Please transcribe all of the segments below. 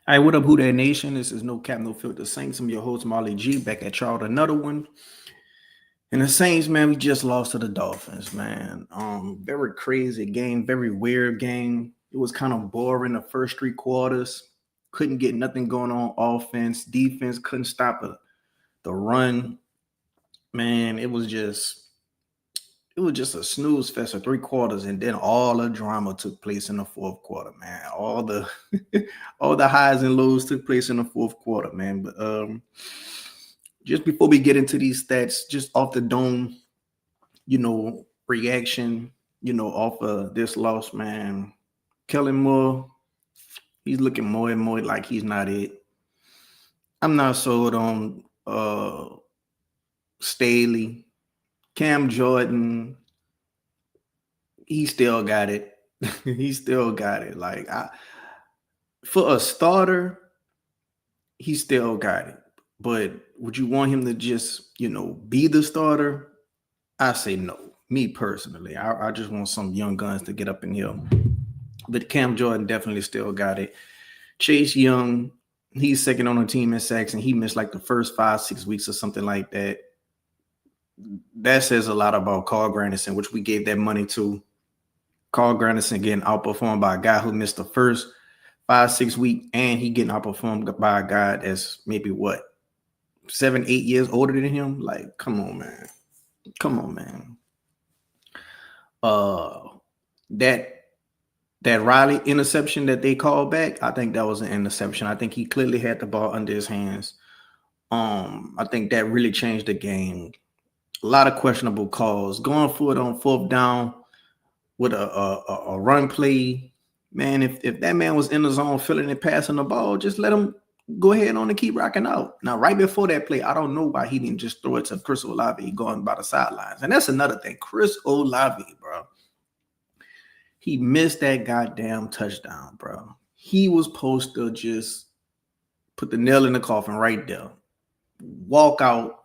Hey, what up, Who That Nation? This is No Cap, No Filter Saints. I'm your host, Marley G, back at y'all with another one. And the Saints, man, we just lost to the Dolphins, man. Very crazy game, very weird game. It was kind of boring the first three quarters. Couldn't get nothing going on offense. Defense couldn't stop the run. Man, it was just a snooze fest of three quarters, and then all the drama took place in the fourth quarter, man. All the all the highs and lows took place in the fourth quarter, man. But just before we get into these stats, just off the dome, reaction, off of this loss, man. Kellen Moore, he's looking more and more like he's not it. I'm not sold on Staley. Cam Jordan, he still got it. He still got it. For a starter, he still got it. But would you want him to just, be the starter? I say no. Me personally, I just want some young guns to get up in here. But Cam Jordan definitely still got it. Chase Young, he's second on the team in sacks, and he missed like the first 5-6 weeks or something like that. That says a lot about Carl Granderson, which we gave that money to. Carl Granderson getting outperformed by a guy who missed the first 5-6 week, and he getting outperformed by a guy that's maybe 7-8 years older than him. Like, come on, man. That Riley interception that they called back, I think that was an interception. I think he clearly had the ball under his hands. I think that really changed the game. A lot of questionable calls. Going for it on fourth down with a run play. Man, if that man was in the zone feeling it, passing the ball, just let him go ahead on and keep rocking out. Now, right before that play, I don't know why he didn't just throw it to Chris Olave going by the sidelines. And that's another thing. Chris Olave, bro. He missed that goddamn touchdown, bro. He was supposed to just put the nail in the coffin right there. Walk out.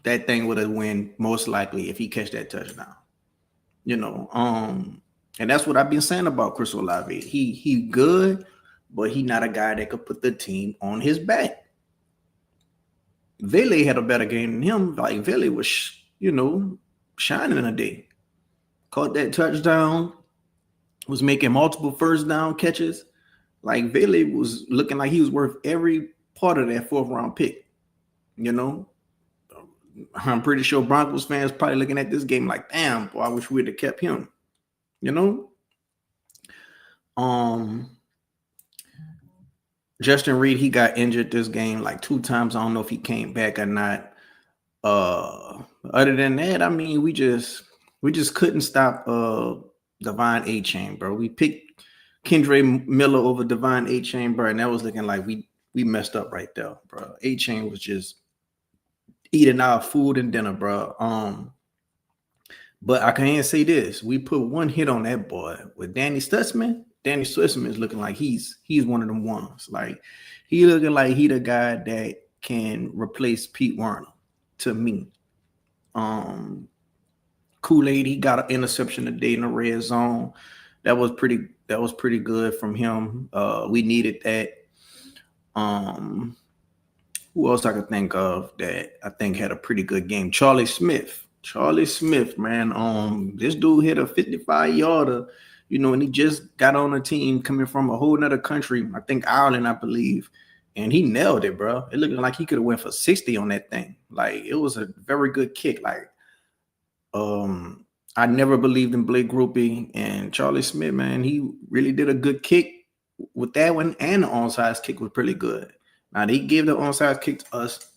That thing would have win most likely if he catch that touchdown. And that's what I've been saying about Chris Olave. He good, but he not a guy that could put the team on his back. Vele had a better game than him. Like Vele was, shining today. Caught that touchdown, was making multiple first down catches. Like Vele was looking like he was worth every part of that fourth round pick. I'm pretty sure Broncos fans probably looking at this game like, damn, boy, I wish we'd have kept him. Justin Reed, he got injured this game like 2 times. I don't know if he came back or not. Other than that, I mean, we just couldn't stop Devon A-Chain, bro. We picked Kendre Miller over Devon A-Chain, bro, and that was looking like we messed up right there, bro. A-Chain was just eating our food and dinner, bro. But I can't say this. We put one hit on that boy with Danny Stutzman. Danny Stutzman is looking like he's one of them ones. Like, he looking like he the guy that can replace Pete Werner to me. Kool-Aid, he got an interception today in the red zone. That was pretty good from him. We needed that. Who else I could think of that I think had a pretty good game? Charlie Smith, man. This dude hit a 55-yarder, and he just got on a team coming from a whole nother country. I think Ireland, I believe. And he nailed it, bro. It looked like he could have went for 60 on that thing. Like, it was a very good kick. Like, I never believed in Blake Groupie, and Charlie Smith, man, he really did a good kick with that one, and the onside kick was pretty good. Now, they gave the onside kick to us.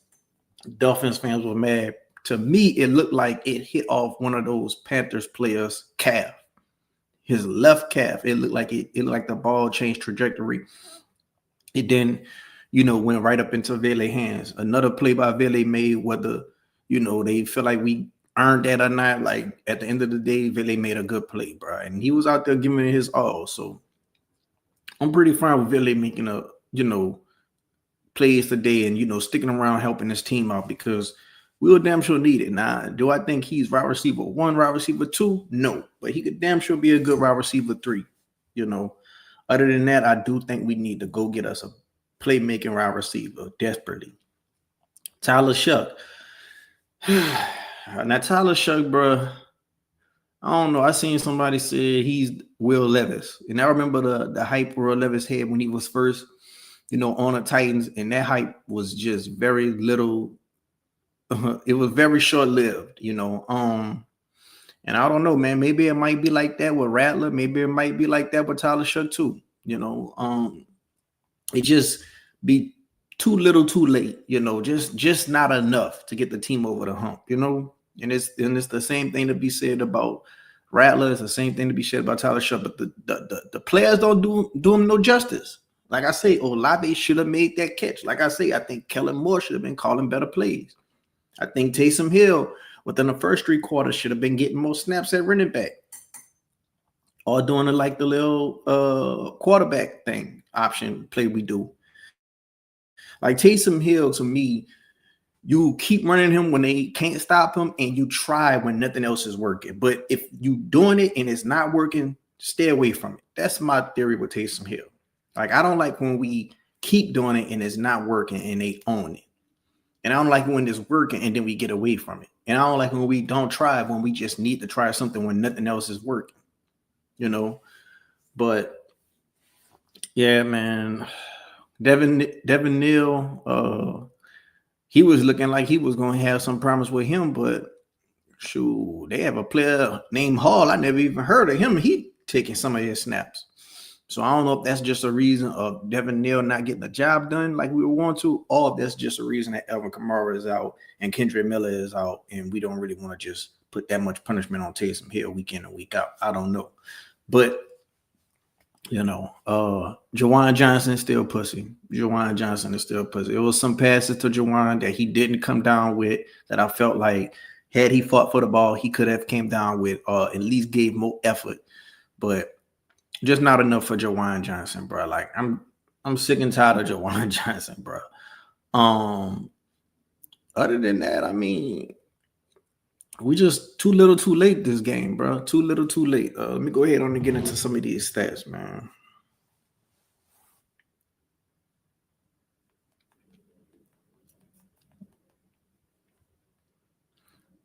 Dolphins fans were mad. To me, it looked like it hit off one of those Panthers players' calf. His left calf. It looked like it looked like the ball changed trajectory. It then, went right up into Vele's hands. Another play by Vele made, whether, they feel like we earned that or not. Like, at the end of the day, Vele made a good play, bro. And he was out there giving it his all. So I'm pretty fine with Vele making plays today and, sticking around helping his team out because we'll damn sure need it. Now, do I think he's wide receiver 1, wide receiver 2? No. But he could damn sure be a good wide receiver 3, Other than that, I do think we need to go get us playmaking wide receiver desperately. Tyler Shuck. Now Tyler Shuck, bro. I don't know. I seen somebody say he's Will Levis, and I remember the hype Will Levis had when he was first, on the Titans, and that hype was just very little. It was very short lived. And I don't know, man. Maybe it might be like that with Rattler. Maybe it might be like that with Tyler Shuck too. It just be too little, too late. Just not enough to get the team over the hump. And it's the same thing to be said about Rattler. It's the same thing to be said about Tyler Shuck. But the players don't do him no justice. Like I say, Olave should have made that catch. Like I say, I think Kellen Moore should have been calling better plays. I think Taysom Hill within the first 3 quarters should have been getting more snaps at running back, or doing it like the little quarterback thing option play we do. Like Taysom Hill, to me, you keep running him when they can't stop him, and you try when nothing else is working. But if you doing it and it's not working, stay away from it. That's my theory with Taysom Hill. Like, I don't like when we keep doing it and it's not working and they own it. And I don't like when it's working and then we get away from it. And I don't like when we don't try when we just need to try something when nothing else is working. But yeah, man, Devin Neal, he was looking like he was going to have some promise with him, but shoot, they have a player named Hall. I never even heard of him. He taking some of his snaps. So I don't know if that's just a reason of Devin Neal not getting the job done like we want to, or if that's just a reason that Alvin Kamara is out and Kendrick Miller is out, and we don't really want to just put that much punishment on Taysom Hill week in and week out. I don't know. But, Jawan Johnson is still pussy. Jawan Johnson is still pussy. It was some passes to Jawan that he didn't come down with that I felt like had he fought for the ball, he could have came down with, at least gave more effort. But just not enough for Jawan Johnson, bro. Like, I'm sick and tired of Jawan Johnson, bro. Other than that, I mean, we just too little, too late this game, bro. Too little, too late. Let me go ahead and get into some of these stats, man.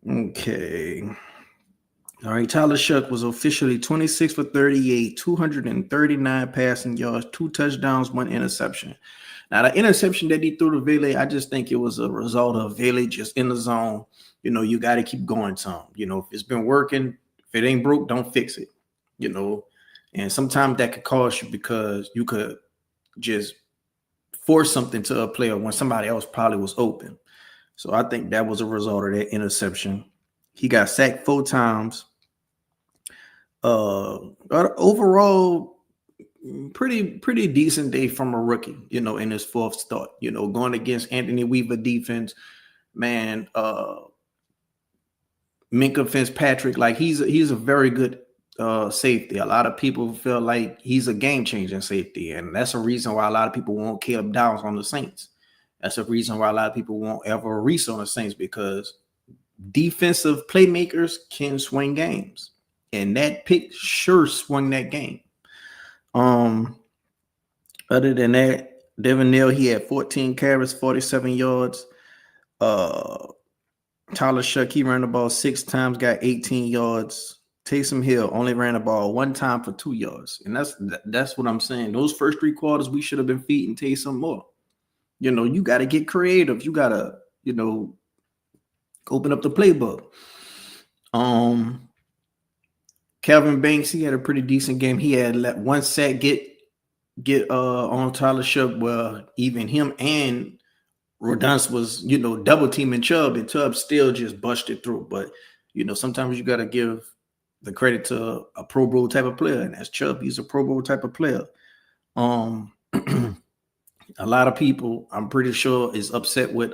Okay. All right, Tyler Shuck was officially 26 for 38, 239 passing yards, 2 touchdowns, 1 interception. Now, the interception that he threw to Vele, I just think it was a result of Vele just in the zone. You got to keep going to him. If it's been working, if it ain't broke, don't fix it. And sometimes that could cost you because you could just force something to a player when somebody else probably was open. So I think that was a result of that interception. He got sacked 4 times. Overall, pretty decent day from a rookie, in his 4th start, going against Anthony Weaver defense, man. Minkah Fitzpatrick, like he's a very good safety. A lot of people feel like he's a game-changing safety, and that's a reason why a lot of people won't Caleb Downs on the Saints. That's a reason why a lot of people won't ever Reese on the Saints, because defensive playmakers can swing games, and that pick sure swung that game. Other than that, Devin Neal, he had 14 carries, 47 yards. Tyler Shuck, he ran the ball 6 times, got 18 yards. Taysom Hill only ran the ball 1 time for 2 yards. And that's what I'm saying. Those first 3 quarters, we should have been feeding Taysom more. You got to get creative. You got to, open up the playbook. Calvin Banks, he had a pretty decent game. He had let 1 sack get on Tyler Shuck, where even him and Rodunce was, double teaming Chubb, and Chubb still just busted through. But, sometimes you got to give the credit to a Pro Bowl type of player, and that's Chubb. He's a Pro Bowl type of player. A lot of people, I'm pretty sure, is upset with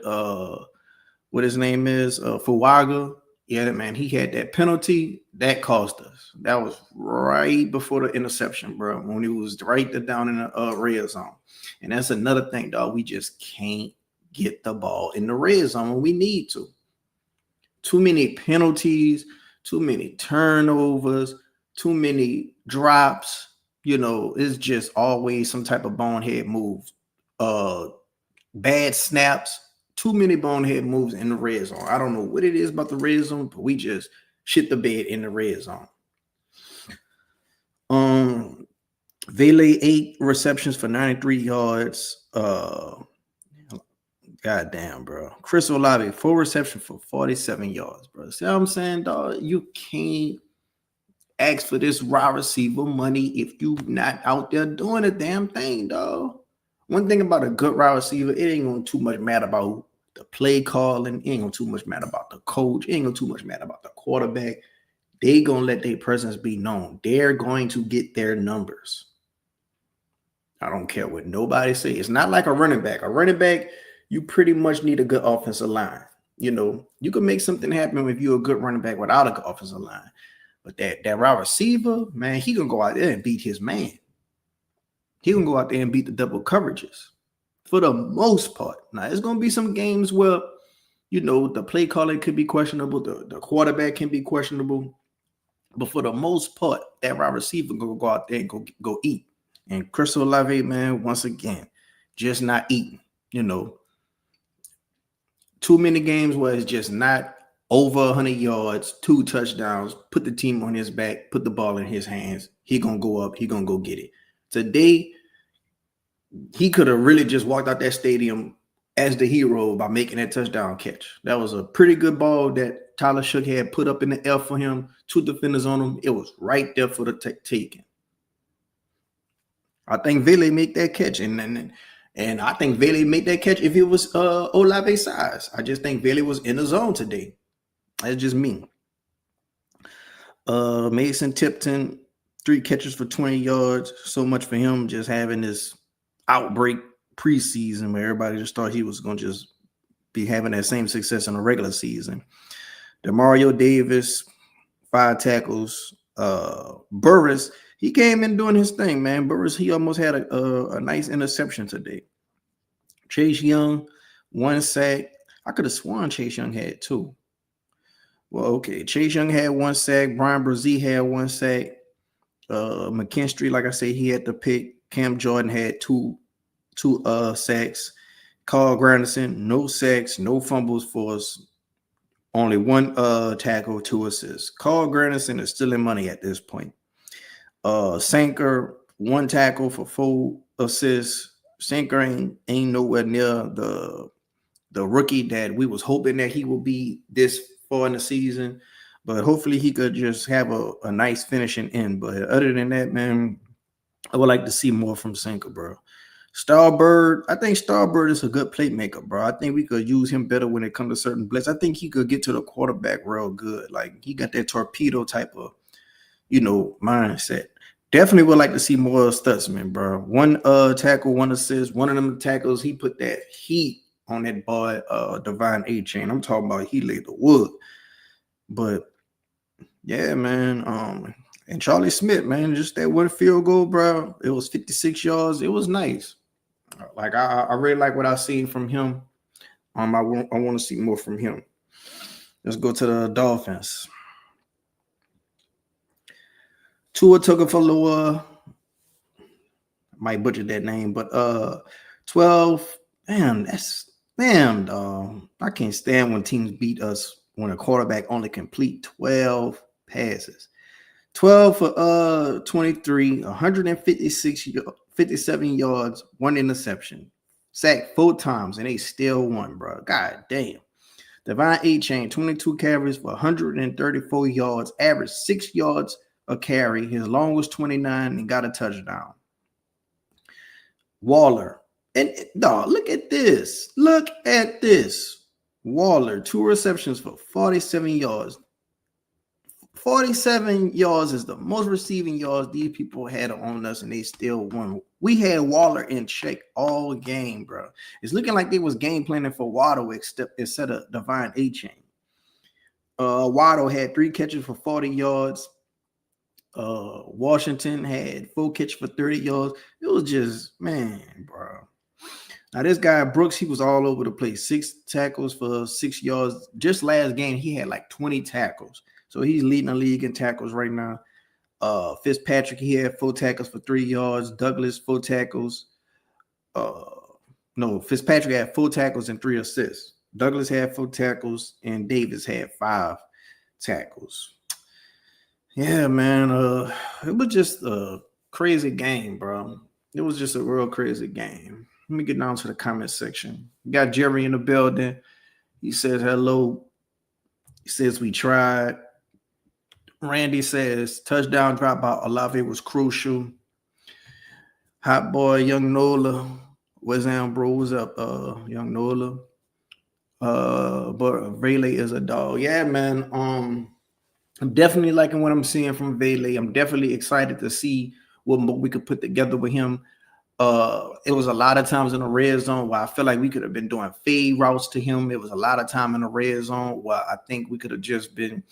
what his name is, Fuaga. Yeah, man, he had that penalty that cost us. That was right before the interception, bro, when he was right there down in the red zone. And that's another thing, dog. We just can't get the ball in the red zone when we need to. Too many penalties, too many turnovers, too many drops. It's just always some type of bonehead move uh, bad snaps, too many bonehead moves in the red zone. I don't know what it is about the red zone, but we just shit the bed in the red zone. Vele 8 receptions for 93 yards. Goddamn, bro. Chris Olave 4 receptions for 47 yards, bro. See what I'm saying, dog? You can't ask for this wide receiver money if you not out there doing a damn thing, dog. One thing about a good wide receiver, it ain't gonna too much matter about the play calling. It ain't gonna too much matter about the coach. It ain't gonna too much matter about the quarterback. They gonna let their presence be known. They're going to get their numbers. I don't care what nobody say. It's not like a running back. A running back, you pretty much need a good offensive line. You know, you can make something happen if you're a good running back without a good offensive line. But that wide receiver, man, he gonna go out there and beat his man. He gonna go out there and beat the double coverages for the most part. Now, there's gonna be some games where, you know, the play calling could be questionable, the quarterback can be questionable. But for the most part, that wide receiver gonna go out there and go eat. And Chris Olave, man, once again, just not eating. You know, too many games where it's just not over 100 yards, 2 touchdowns, put the team on his back, put the ball in his hands. He gonna go up. He gonna go get it. Today, he could have really just walked out that stadium as the hero by making that touchdown catch. That was a pretty good ball that Tyler Shook had put up in the air for him. 2 defenders on him. It was right there for the taking. I think Vele make that catch, and I think Vele made that catch if it was Olave size. I just think Vele was in the zone today. That's just me. Mason Tipton, 3 catches for 20 yards. So much for him just having this outbreak preseason where everybody just thought he was going to just be having that same success in the regular season. Demario Davis, 5 tackles. Burris, he came in doing his thing, man. Burris, he almost had a nice interception today. Chase Young, 1 sack. I could have sworn Chase Young had 2. Well, okay. Chase Young had 1 sack. Brian Brzee had 1 sack. McKinstry, like I said, he had the pick. Cam Jordan had two sacks. Carl Granderson, no sacks, no fumbles for us. Only 1 tackle, 2 assists. Carl Granderson is still in money at this point. Sanker, 1 tackle for 4 assists. Sanker ain't nowhere near the rookie that we was hoping that he will be this far in the season. But hopefully he could just have a nice finishing end. But other than that, man, I would like to see more from Sanker, bro. Starbird, I think Starbird is a good playmaker, bro. I think we could use him better when it comes to certain blitz. I think he could get to the quarterback real good. Like, he got that torpedo type of, you know, mindset. Definitely would like to see more Stutzman, bro. 1 tackle, 1 assist. One of them tackles, he put that heat on that boy, Divine A-Chain. I'm talking about he laid the wood. But yeah, man. And Charlie Smith, man, just that 1 field goal, bro. It was 56 yards. It was nice. Like, I really like what I've seen from him. I want to see more from him. Let's go to the Dolphins. Tua Tagovailoa, might butcher that name, but 12. Damn, dog. I can't stand when teams beat us when a quarterback only complete 12 passes. 12 for 23, 57 yards, 1 interception. Sacked 4 times, and they still won, bro. God damn. Divine A-Chain, 22 carries for 134 yards, averaged 6 yards a carry. His long was 29 and got a touchdown. Waller. And dog, look at this. Look at this. Waller, 2 receptions for 47 yards. 47 yards is the most receiving yards these people had on us, and they still won. We had Waller in check all game, bro. It's looking like they was game planning for Waddle instead of Divine A-Chain. Waddle had 3 catches for 40 yards. Washington had 4 catches for 30 yards. It was just, man, bro. Now, this guy, Brooks, he was all over the place. 6 tackles for 6 yards. Just last game, he had like 20 tackles. So he's leading the league in tackles right now. Fitzpatrick, he had 4 tackles for 3 yards. Douglas, 4 tackles. No, Fitzpatrick had 4 tackles and 3 assists. Douglas had 4 tackles and Davis had 5 tackles. Yeah, man. It was just a crazy game, bro. It was just a real crazy game. Let me get down to the comment section. We got Jerry in the building. He says hello. He says we tried. Randy says touchdown drop by Olave was crucial. Hot boy, young Nola. What's down, bro? What's up, young Nola? But Rayleigh is a dog. Yeah, man. I'm definitely liking what I'm seeing from Vele. I'm definitely excited to see what we could put together with him. It was a lot of times in the red zone where I feel like we could have been doing fade routes to him. It was a lot of time in the red zone where I think we could have just been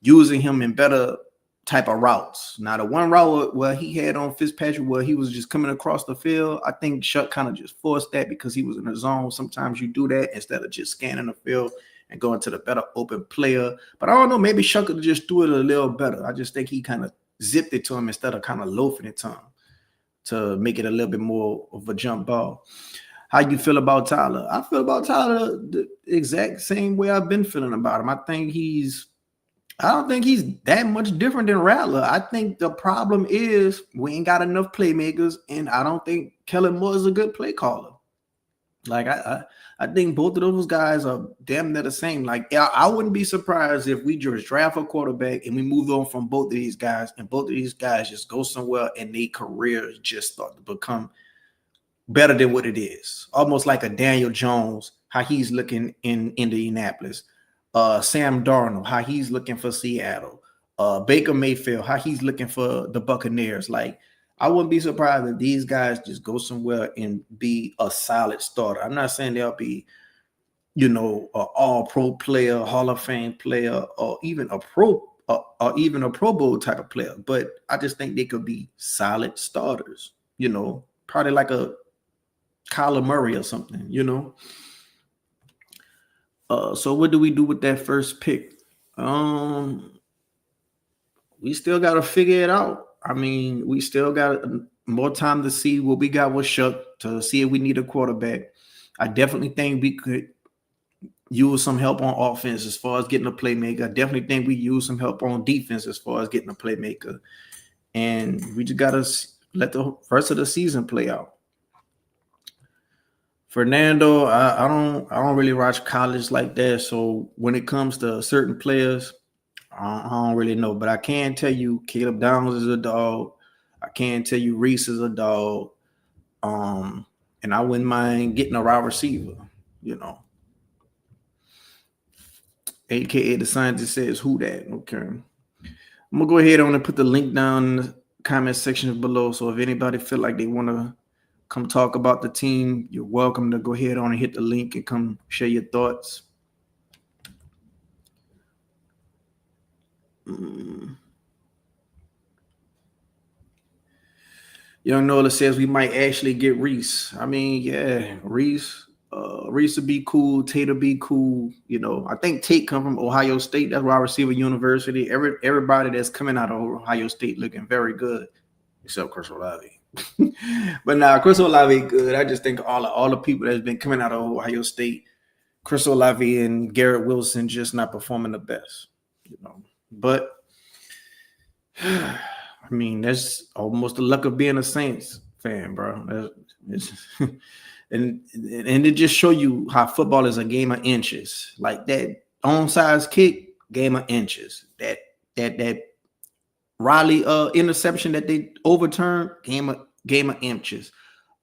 using him in better type of routes. Now, the one route where he had on Fitzpatrick where he was just coming across the field, I think Shuck kind of just forced that because he was in the zone. Sometimes you do that instead of just scanning the field and going to the better open player. But I don't know, maybe Shuck could just do it a little better. I just think he kind of zipped it to him instead of kind of loafing it to him to make it a little bit more of a jump ball. How you feel about Tyler? I feel about Tyler the exact same way I've been feeling about him. I don't think he's that much different than Rattler. I think the problem is we ain't got enough playmakers, and I don't think Kellen Moore is a good play caller. Like I think both of those guys are damn near the same. Like I wouldn't be surprised if we just draft a quarterback and we move on from both of these guys, and both of these guys just go somewhere and their careers just start to become better than what it is. Almost like a Daniel Jones, how he's looking in Indianapolis. Sam Darnold, how he's looking for Seattle. Baker Mayfield, how he's looking for the Buccaneers. Like, I wouldn't be surprised if these guys just go somewhere and be a solid starter. I'm not saying they'll be, an all-pro player, Hall of Fame player, or even a Pro Bowl type of player. But I just think they could be solid starters. Probably like a Kyler Murray or something. So what do we do with that first pick? We still got to figure it out. I mean, we still got more time to see what we got with Shuck, to see if we need a quarterback. I definitely think we could use some help on offense as far as getting a playmaker. I definitely think we use some help on defense as far as getting a playmaker. And we just got to let the rest of the season play out. Fernando, I don't really watch college like that. So when it comes to certain players, I don't really know. But I can tell you Caleb Downs is a dog. I can tell you Reese is a dog. And I wouldn't mind getting a wide receiver, AKA the scientist says, who that? Okay. I'm going to go ahead on and put the link down in the comment section below. So if anybody feel like they want to come talk about the team, you're welcome to go ahead on and hit the link and come share your thoughts. Young Nola says we might actually get Reese. I mean, yeah, Reese would be cool. Tate would be cool. I think Tate come from Ohio State. That's wide receiver university. Everybody that's coming out of Ohio State looking very good, except Chris Olave. But now Chris Olave good. I just think all the people that's been coming out of Ohio State, Chris Olave and Garrett Wilson just not performing the best. But I mean, that's almost the luck of being a Saints fan, bro. And it just show you how football is a game of inches. Like that onside kick, game of inches. That Riley interception that they overturned, game of inches.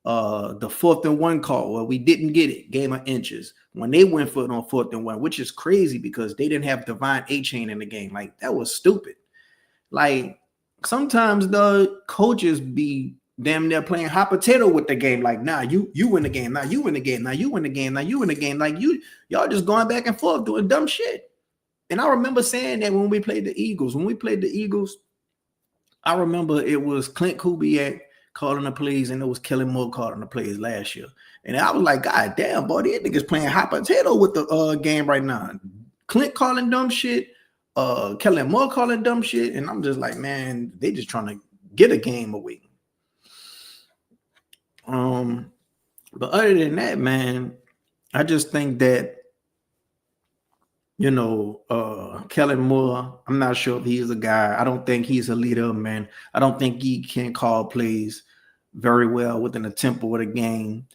The 4th and 1 call where we didn't get it, game of inches. When they went for it on 4th and 1, which is crazy because they didn't have Devine A-Chain in the game. Like, that was stupid. Like, sometimes the coaches be damn near playing hot potato with the game. Like, nah, you win the game. Now you win the game. Now you win the game. Now you win the game. Like, y'all just going back and forth doing dumb shit. And I remember saying that when we played the Eagles. When we played the Eagles, I remember it was Clint Kubiak calling the plays, and it was Kellen Moore calling the plays last year. And I was like, God damn, boy, these niggas playing hot potato with the game right now. Clint calling dumb shit, Kellen Moore calling dumb shit, and I'm just like, man, they just trying to get a game away. But other than that, man, I just think that, Kellen Moore, I'm not sure if he's a guy. I don't think he's a leader, man. I don't think he can call plays very well within the tempo of the game.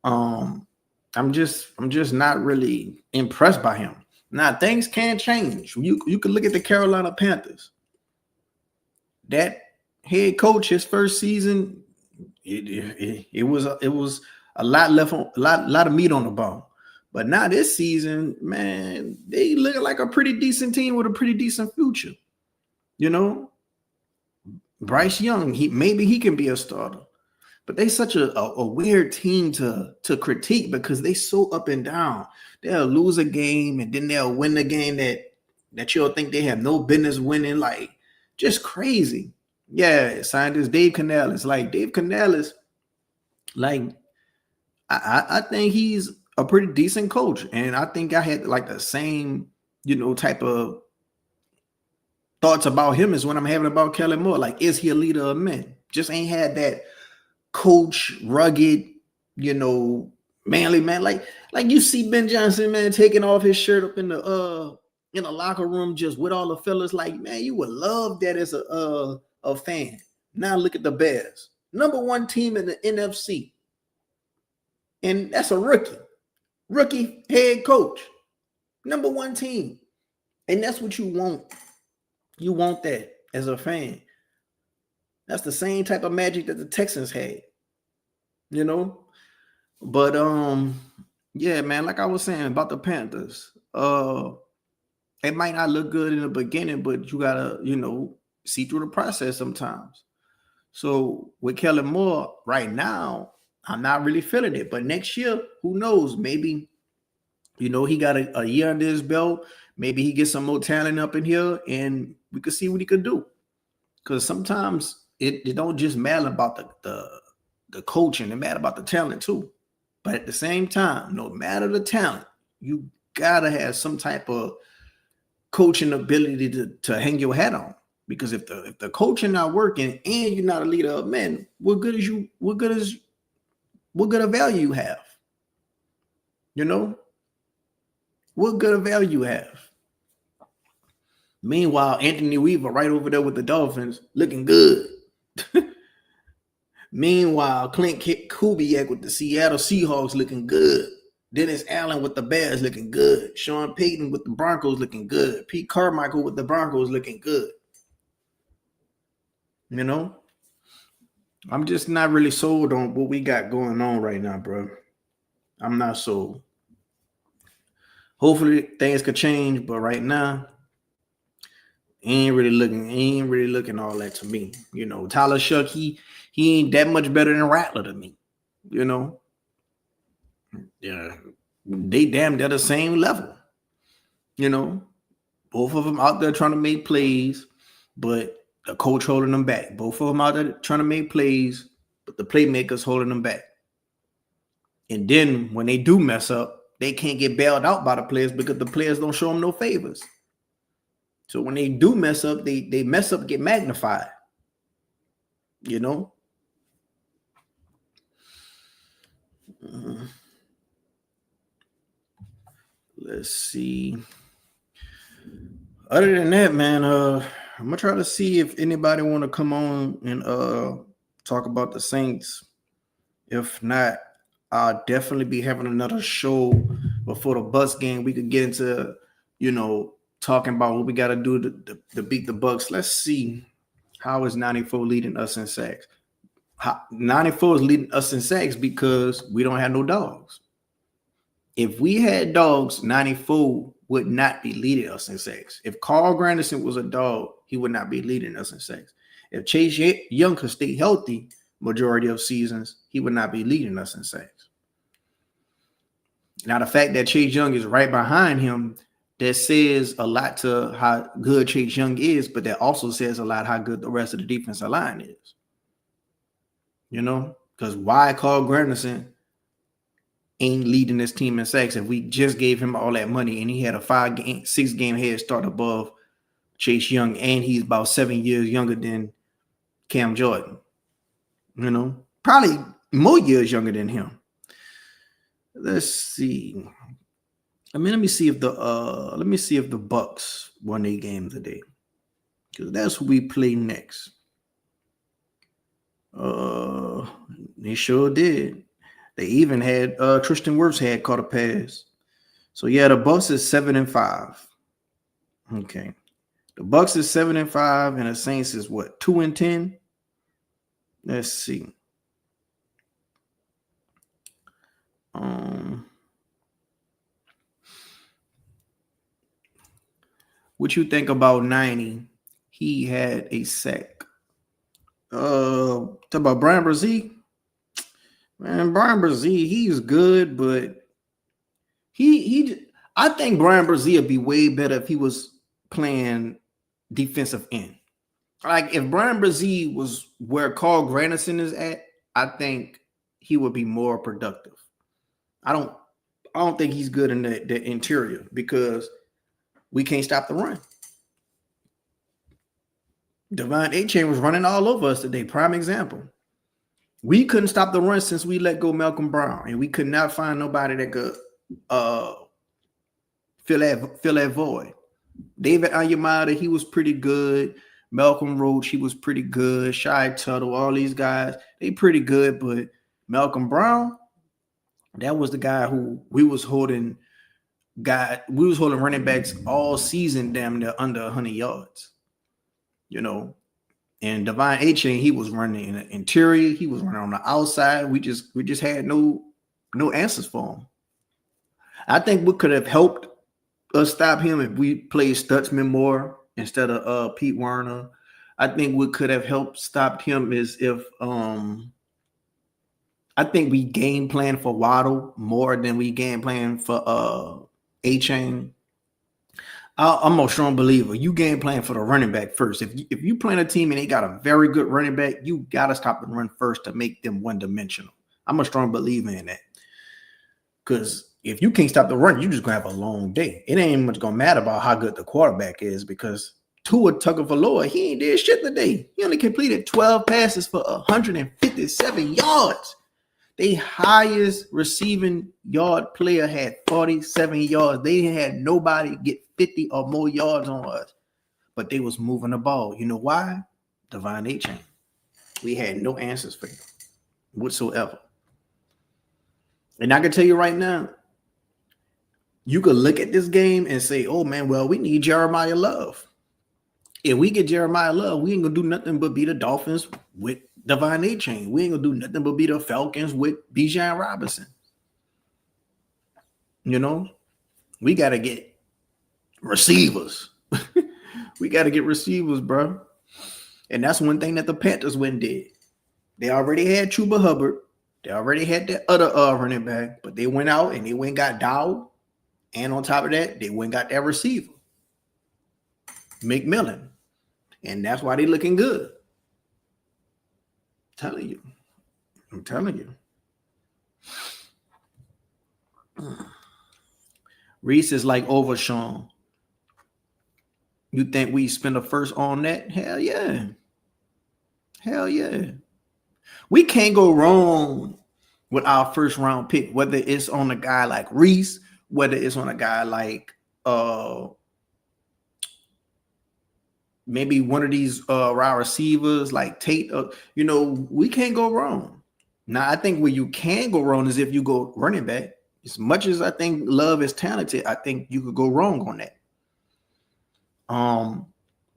Um, I'm just not really impressed by him. Now things can change. You can look at the Carolina Panthers. That head coach, his first season, it was a lot left on a lot of meat on the bone. But now this season, man, they look like a pretty decent team with a pretty decent future. You know, Bryce Young, he can be a starter. But they such a weird team to critique because they so up and down. They'll lose a game and then they'll win the game that you'll think they have no business winning. Like, just crazy. Yeah, scientist Dave Canales. Like Dave Canales, like I think he's a pretty decent coach. And I think I had like the same, type of thoughts about him as when I'm having about Kellen Moore. Like, is he a leader of men? Just ain't had that coach, rugged, manly man. Like you see Ben Johnson, man, taking off his shirt up in the locker room just with all the fellas. Like, man, you would love that as a fan. Now look at the Bears, #1 team in the NFC, and that's a rookie head coach, #1 team, and that's what you want. You want that as a fan. That's the same type of magic that the Texans had, you know. But yeah, man, like I was saying about the Panthers, it might not look good in the beginning, but you gotta, see through the process sometimes. So with Kellen Moore right now, I'm not really feeling it. But next year, who knows? Maybe, he got a year under his belt. Maybe he gets some more talent up in here, and we could see what he could do. Because sometimes it don't just matter about the coaching, it matter about the talent too. But at the same time, no matter the talent, you gotta have some type of coaching ability to hang your hat on. Because if the coaching not working and you're not a leader of men, what good of value you have? What good of value you have? Meanwhile, Anthony Weaver right over there with the Dolphins looking good. Meanwhile, Clint Kubiak with the Seattle Seahawks looking good. Dennis Allen with the Bears looking good. Sean Payton with the Broncos looking good. Pete Carmichael with the Broncos looking good. I'm just not really sold on what we got going on right now, bro. I'm not sold. Hopefully things could change, but right now, ain't really looking all that to me. Tyler Shuck, he ain't that much better than Rattler to me. Yeah, they damn near the same level. Both of them out there trying to make plays, but the coach holding them back. Both of them out there trying to make plays, but the playmakers holding them back. And then when they do mess up, they can't get bailed out by the players because the players don't show them no favors. So when they do mess up, they mess up, get magnified. Let's see. Other than that, man, I'm gonna try to see if anybody want to come on and talk about the Saints. If not, I'll definitely be having another show before the Bucs game. We could get into, talking about what we got to do to beat the Bucs. Let's see, how is 94 leading us in sacks? 94 is leading us in sacks because we don't have no dogs. If we had dogs, 94 would not be leading us in sacks. If Carl Granderson was a dog, he would not be leading us in sacks. If Chase Young could stay healthy majority of seasons, he would not be leading us in sacks. Now, the fact that Chase Young is right behind him, that says a lot to how good Chase Young is, but that also says a lot how good the rest of the defensive line is. Because why Carl Granderson ain't leading this team in sacks if we just gave him all that money and he had a 6-game head start above Chase Young, and he's about 7 years younger than Cam Jordan. Probably more years younger than him. Let's see. I mean, let me see if the Bucks won a game today, because that's who we play next. They sure did. They even had Tristan Wirfs had caught a pass. So yeah, the Bucks is 7-5. Okay, the Bucks is 7-5, and the Saints is what, 2-10. Let's see. What you think about 90? He had a sack. Talk about Brian Brzee. Man, Brian Brzee, he's good, but I think Brian Brzee would be way better if he was playing defensive end. Like if Brian Brzee was where Carl Granderson is at, I think he would be more productive. I don't think he's good in the interior because we can't stop the run. Devon Achane was running all over us today. Prime example. We couldn't stop the run since we let go Malcolm Brown, and we could not find nobody that could fill that void. David Onyemata, he was pretty good. Malcolm Roach, he was pretty good. Shy Tuttle, all these guys, they pretty good. But Malcolm Brown, that was the guy who we was holding running backs all season damn near under 100 yards. You know, and Devon Achane, he was running in the interior, he was running on the outside. We just had no answers for him. I think what could have helped us stop him if we played Stutzman more instead of Pete Werner. I think what could have helped stop him is if I think we game plan for Waddle more than we game plan for Achane. I'm a strong believer. You game plan for the running back first. If you playing a team and they got a very good running back, you got to stop the run first to make them one-dimensional. I'm a strong believer in that. Because if you can't stop the run, you're just going to have a long day. It ain't much going to matter about how good the quarterback is because Tua Tagovailoa, he ain't did shit today. He only completed 12 passes for 157 yards. The highest receiving yard player had 47 yards. They had nobody get 50 or more yards on us, but they was moving the ball. You know why? Devon Achane. We had no answers for him whatsoever. And I can tell you right now, you could look at this game and say, oh man, well, we need Jeremiah Love. If we get Jeremiah Love, we ain't gonna do nothing but beat the Dolphins with Devon Achane. We ain't gonna do nothing but beat the Falcons with Bijan Robinson. You know, we gotta get receivers. We gotta get receivers, bro. And that's one thing that the Panthers went and did. They already had Chuba Hubbard. They already had that other running back, but they went out and they went and got Dowd. And on top of that, they went and got that receiver, McMillan. And that's why they looking good. I'm telling you. Reese is like over Sean. You think we spend a first on that? Hell yeah. Hell yeah. We can't go wrong with our first round pick, whether it's on a guy like Reese, whether it's on a guy like maybe one of these wide receivers like Tate. We can't go wrong. Now, I think where you can go wrong is if you go running back. As much as I think Love is talented, I think you could go wrong on that.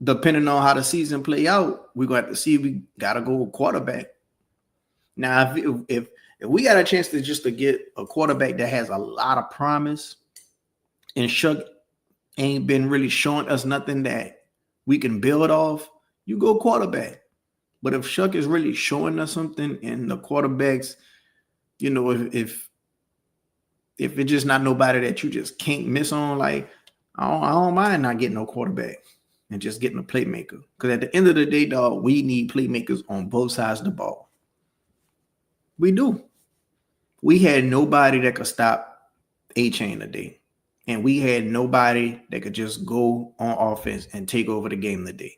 Depending on how the season play out, we're gonna have to see if we gotta go quarterback. Now, if we got a chance to get a quarterback that has a lot of promise, and Shuck ain't been really showing us nothing that we can build off, you go quarterback. But if Shuck is really showing us something and the quarterbacks, if it's just not nobody that you just can't miss on, like I don't mind not getting no quarterback and just getting a playmaker. Because at the end of the day, dog, we need playmakers on both sides of the ball. We do. We had nobody that could stop Achane today. And we had nobody that could just go on offense and take over the game today.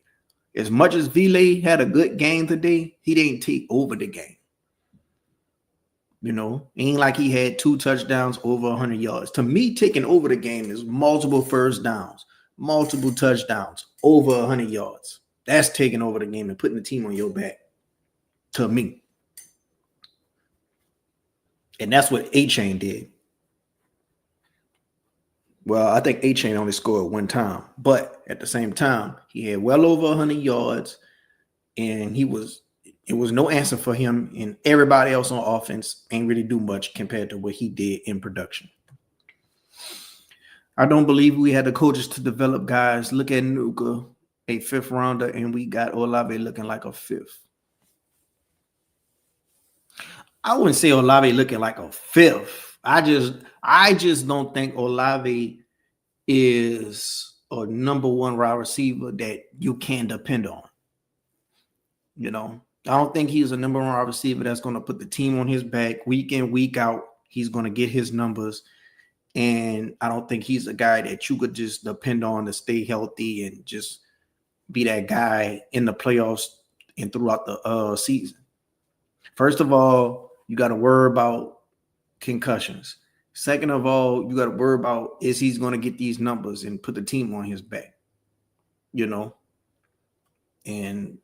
As much as Ville had a good game today, he didn't take over the game. Ain't like he had 2 touchdowns over 100 yards. To me, taking over the game is multiple first downs, multiple touchdowns over 100 yards. That's taking over the game and putting the team on your back. To me. And that's what A-Chain did. Well, I think A-Chain only scored 1 time, but at the same time, he had well over 100 yards, and it was no answer for him, and everybody else on offense ain't really do much compared to what he did in production. I don't believe we had the coaches to develop guys. Look at Nuka, a 5th rounder, and we got Olave looking like a 5th. I wouldn't say Olave looking like a 5th. I just don't think Olave is a number 1 wide receiver that you can depend on. I don't think he's a number 1 wide receiver that's going to put the team on his back week in, week out. He's going to get his numbers. And I don't think he's a guy that you could just depend on to stay healthy and just be that guy in the playoffs and throughout the season. First of all, you got to worry about concussions. Second of all, you got to worry about is he's going to get these numbers and put the team on his back. And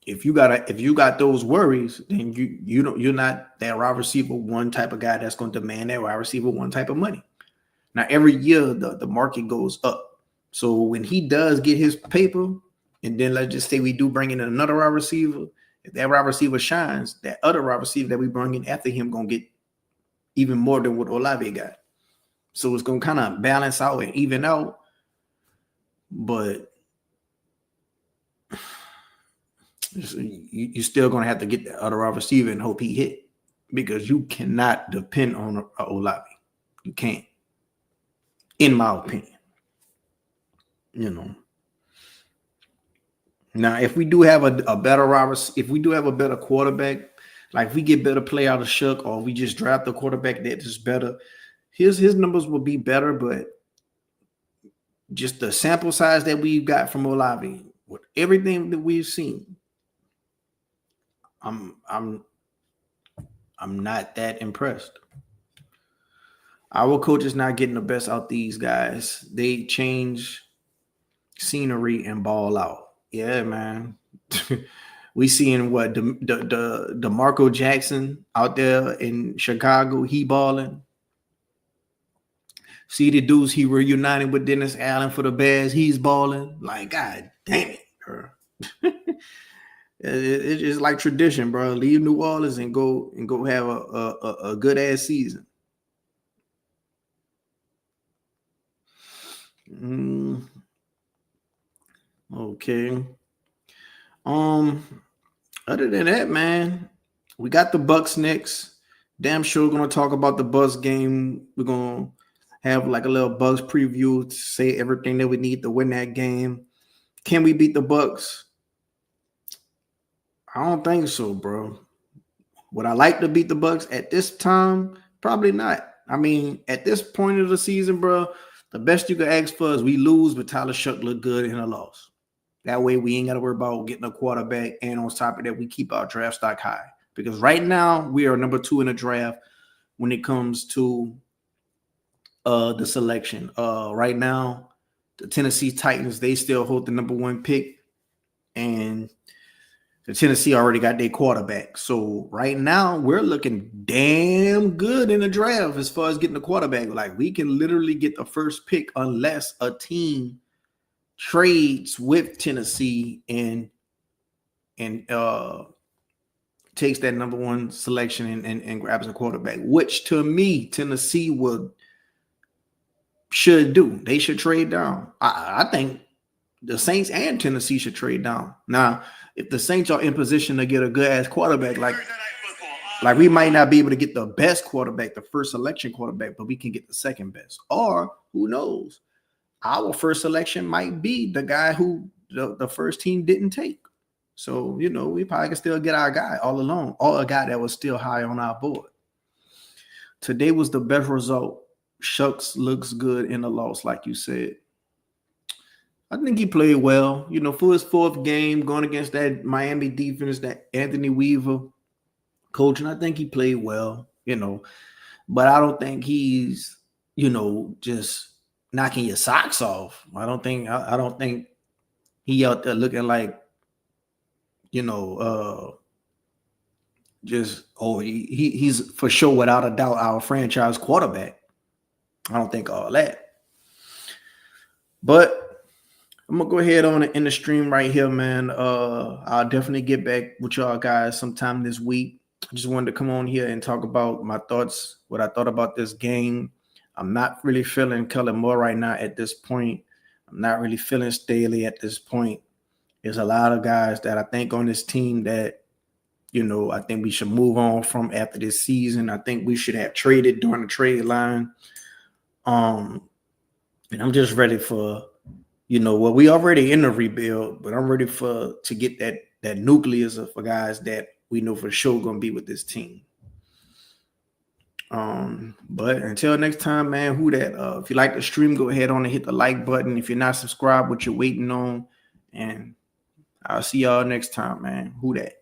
if you got those worries, then you're not that wide receiver 1 type of guy that's going to demand that wide receiver 1 type of money. Now every year the market goes up. So when he does get his paper, and then let's just say we do bring in another wide receiver, if that wide receiver shines, that other wide receiver that we bring in after him gonna get even more than what Olave got. So it's gonna kind of balance out and even out. But you're still going to have to get the other wide receiver and hope he hit, because you cannot depend on Olave. You can't, in my opinion. Now, if we do have a better if we do have a better quarterback, like if we get better play out of Shook, or we just draft a quarterback that is better, his numbers will be better. But just the sample size that we've got from Olave, with everything that we've seen, I'm not that impressed. Our coach is not getting the best out these guys. They change scenery and ball out. Yeah, man. We seeing what the Marco Jackson out there in Chicago, he balling. See the dudes he reunited with Dennis Allen for the Bears, he's balling. Like, God damn it, bro. It's like tradition, bro. Leave New Orleans and go have a good ass season. Okay. Other than that, man, we got the Bucks next. Damn sure gonna talk about the Bucks game. We're gonna have like a little Bucks preview to say everything that we need to win that game. Can we beat the Bucks? I don't think so, bro. Would I like to beat the Bucks at this time? Probably not. I mean, at this point of the season, bro, the best you can ask for is we lose, but Tyler Shough look good in a loss. That way we ain't got to worry about getting a quarterback, and on top of that, we keep our draft stock high. Because right now, we are number 2 in the draft when it comes to the selection. Right now, the Tennessee Titans, they still hold the number 1 pick, and the Tennessee already got their quarterback. So right now, we're looking damn good in the draft as far as getting a quarterback. Like, we can literally get the first pick unless a team trades with Tennessee and takes that number 1 selection and grabs a quarterback, which to me, Tennessee should do. They should trade down. I think the Saints and Tennessee should trade down. Now, if the Saints are in position to get a good ass quarterback, like we might not be able to get the best quarterback, the first selection quarterback, but we can get the second best. Or who knows? Our first selection might be the guy who the first team didn't take. So, we probably can still get our guy all along, or a guy that was still high on our board. Today was the best result. Shucks looks good in the loss, like you said. I think he played well, for his 4th game going against that Miami defense, that Anthony Weaver coach, and I think he played well. you know. But I don't think he's, just knocking your socks off. I don't think he out there looking like, you know, just he's for sure without a doubt our franchise quarterback. I don't think all that. But I'm gonna go ahead on in the stream right here, man. I'll definitely get back with y'all guys sometime this week. I just wanted to come on here and talk about my thoughts, what I thought about this game. I'm not really feeling Kellen Moore right now at this point. I'm not really feeling Staley at this point. There's a lot of guys that I think on this team that, I think we should move on from after this season. I think we should have traded during the trade line. And I'm just ready for, we already in the rebuild, but I'm ready to get that nucleus of guys that we know for sure going to be with this team. But until next time, man, who that? If you like the stream, go ahead on and hit the like button. If you're not subscribed, what you're waiting on, and I'll see y'all next time, man. Who that?